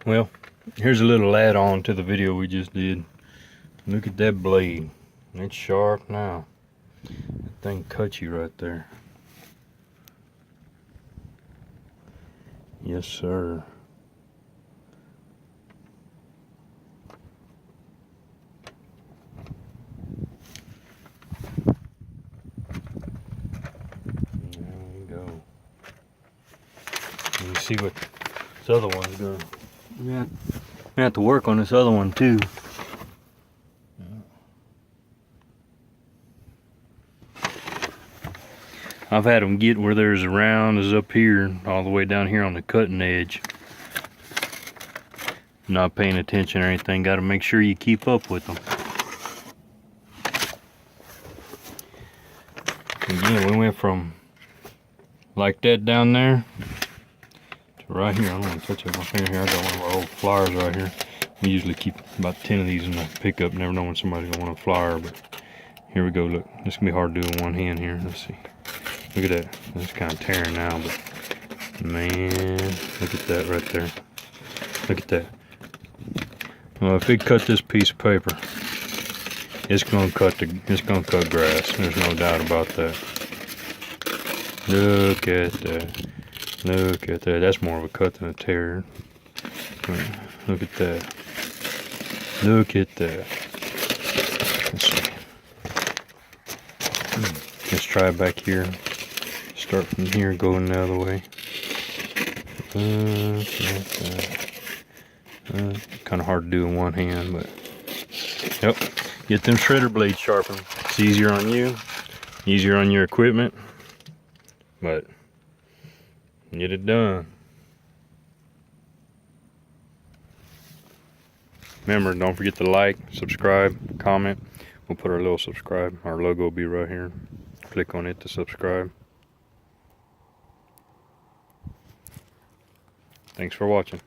Well, here's a little add-on to the video we just did. Look at that blade. It's sharp now. That thing cut you right there. Yes, sir. There you go. You see what this other one's going. We have to work on this other one too. I've had them get where there's a round is up here, all the way down here on the cutting edge. Not paying attention or anything. Got to make sure you keep up with them. Again, we went from like that down there to right here. I don't want to touch up my finger here. I got one of our old flyers right here. We usually keep about 10 of these in the pickup. Never know when somebody's gonna want a flyer, but here we go. Look, this can be hard to do with one hand here. Let's see. Look at that. It's kind of tearing now, but man, look at that right there. Look at that. Well, if it cut this piece of paper, it's gonna cut grass. There's no doubt about that. Look at that. Look at that. That's more of a cut than a tear. Look at that. Look at that. Let's see. Let's try it back here. Start from here, going the other way. Kind of hard to do in one hand, but yep. Get them shredder blades sharpened. It's easier on you, easier on your equipment, but get it done. Remember, don't forget to like, subscribe, comment. We'll put our little subscribe. Our logo will be right here. Click on it to subscribe. Thanks for watching.